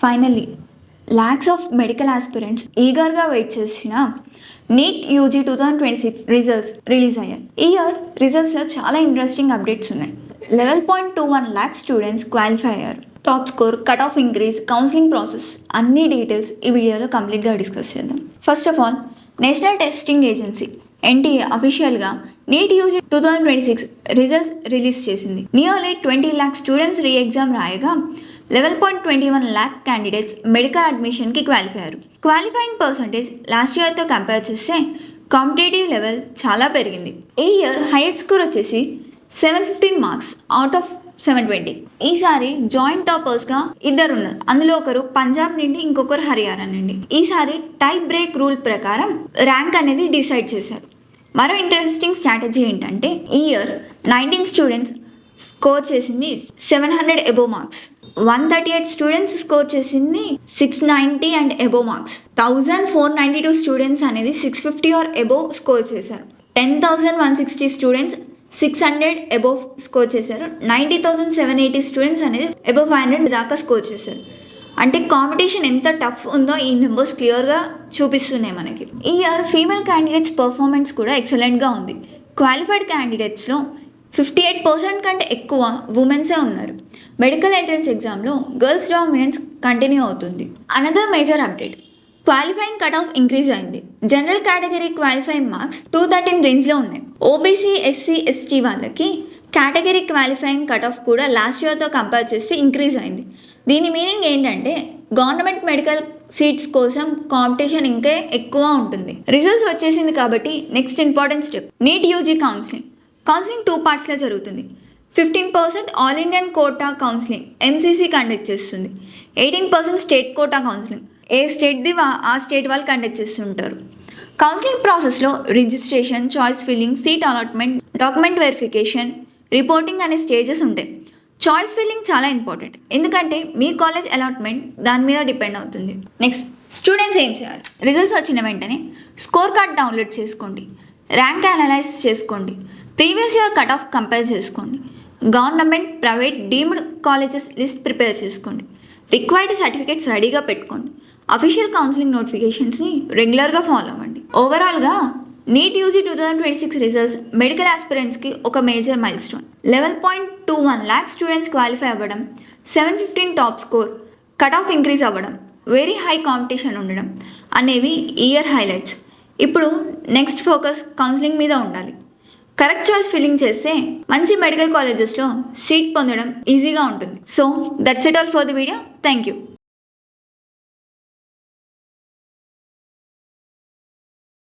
Finally lakhs of medical aspirants ఈగర్గా wait చేసిన NEET UG 2026 results release అయ్యాయి. ఈ ఇయర్ రిజల్ట్స్లో చాలా ఇంట్రెస్టింగ్ అప్డేట్స్ ఉన్నాయి. 11.21 lakh స్టూడెంట్స్ క్వాలిఫై అయ్యారు. Top score, cut off increase, counselling process అన్ని డీటెయిల్స్ ఈ వీడియోలో కంప్లీట్గా డిస్కస్ చేద్దాం. First of all, national testing agency NTA అఫీషియల్గా నీట్ యూజీ 2026 రిజల్ట్స్ రిలీజ్ చేసింది. Nearly 20 lakh students re exam రాయగా 11.21 lakh క్యాండిడేట్స్ మెడికల్ అడ్మిషన్కి క్వాలిఫై అయ్యారు. క్వాలిఫైయింగ్ పర్సంటేజ్ లాస్ట్ ఇయర్తో కంపేర్ చేస్తే కాంపిటేటివ్ లెవెల్ చాలా పెరిగింది. ఈ ఇయర్ హైయెస్ట్ స్కోర్ వచ్చేసి 715 మార్క్స్ అవుట్ ఆఫ్ 720. ఈసారి జాయింట్ టాపర్స్గా ఇద్దరు ఉన్నారు. అందులో ఒకరు పంజాబ్ నుండి, ఇంకొకరు హర్యానా నుండి. ఈసారి టైప్ బ్రేక్ రూల్ ప్రకారం ర్యాంక్ అనేది డిసైడ్ చేశారు. మరో ఇంట్రెస్టింగ్ స్ట్రాటజీ ఏంటంటే, ఈ ఇయర్ 19 స్టూడెంట్స్ స్కోర్ చేసింది 700 అబోవ్ మార్క్స్, 138 స్టూడెంట్స్ స్కోర్ చేసింది 690 అండ్ అబోవ్ మార్క్స్, 1492 స్టూడెంట్స్ అనేది 650 ఆర్ అబోవ్ స్కోర్ చేశారు, 10,160 స్టూడెంట్స్ 600 అబోవ్ స్కోర్ చేశారు, 90,780 స్టూడెంట్స్ అనేది అబోవ్ 500 దాకా స్కోర్ చేశారు. అంటే కాంపిటీషన్ ఎంత టఫ్ ఉందో ఈ నెంబర్స్ క్లియర్గా చూపిస్తున్నాయి మనకి. ఈ ఇయర్ ఫీమేల్ క్యాండిడేట్స్ పర్ఫార్మెన్స్ కూడా ఎక్సలెంట్గా ఉంది. క్వాలిఫైడ్ క్యాండిడేట్స్లో 58% కంటే ఎక్కువ ఉమెన్సే ఉన్నారు. మెడికల్ ఎంట్రన్స్ ఎగ్జామ్లో గర్ల్స్ డామినెన్స్ కంటిన్యూ అవుతుంది. Another major update, qualifying cut off increase అయింది. జనరల్ కేటగిరీ క్వాలిఫైయింగ్ మార్క్స్ 213 రేంజ్లో ఉన్నాయి. ఓబీసీ, ఎస్సీ, ఎస్టీ వాళ్ళకి కేటగిరీ క్వాలిఫైయింగ్ కట్ ఆఫ్ కూడా లాస్ట్ ఇయర్తో కంపేర్ చేస్తే ఇంక్రీజ్ అయింది. దీని మీనింగ్ ఏంటంటే గవర్నమెంట్ మెడికల్ సీట్స్ కోసం కాంపిటీషన్ ఇంకా ఎక్కువ ఉంటుంది. రిజల్ట్స్ వచ్చేసింది కాబట్టి next important step, NEET UG counselling 2 పార్ట్స్లో జరుగుతుంది. 15% all Indian quota counselling MCC conduct చేస్తుంది. 18% స్టేట్ కోటా కౌన్సిలింగ్, ఏ స్టేట్ది ఆ స్టేట్ వాళ్ళు కండక్ట్ చేస్తుంటారు. కౌన్సిలింగ్ ప్రాసెస్లో registration, choice filling, seat allotment, document verification, reporting అనే స్టేజెస్ ఉంటాయి. చాయిస్ ఫిల్లింగ్ చాలా ఇంపార్టెంట్, ఎందుకంటే మీ కాలేజ్ అలాట్మెంట్ దాని మీద డిపెండ్ అవుతుంది. నెక్స్ట్, స్టూడెంట్స్ ఏం చేయాలి? రిజల్ట్స్ వచ్చిన వెంటనే స్కోర్ కార్డ్ డౌన్లోడ్ చేసుకోండి, ర్యాంక్ అనలైజ్ చేసుకోండి, previous year cut off compare చేసుకోండి, government, private, deemed colleges list prepare చేసుకోండి, రిక్వైర్డ్ సర్టిఫికేట్స్ రెడీగా పెట్టుకోండి, అఫీషియల్ కౌన్సిలింగ్ నోటిఫికేషన్స్ని రెగ్యులర్గా ఫాలో అవ్వండి. ఓవరాల్గా నీట్ యూజీ 2026 రిజల్ట్స్ మెడికల్ ఆస్పిరెంట్స్కి ఒక major milestone. 11.21 lakh students qualify అవ్వడం, 715 top score, cut off increase అవ్వడం, వెరీ హై కాంపిటీషన్ ఉండడం అనేవి ఇయర్ హైలైట్స్. ఇప్పుడు నెక్స్ట్ ఫోకస్ కౌన్సిలింగ్ మీద ఉండాలి. కరెక్ట్ చాయిస్ ఫిల్లింగ్ చేస్తే మంచి మెడికల్ కాలేజెస్లో సీట్ పొందడం ఈజీగా ఉంటుంది. So that's it all for the video. Thank you.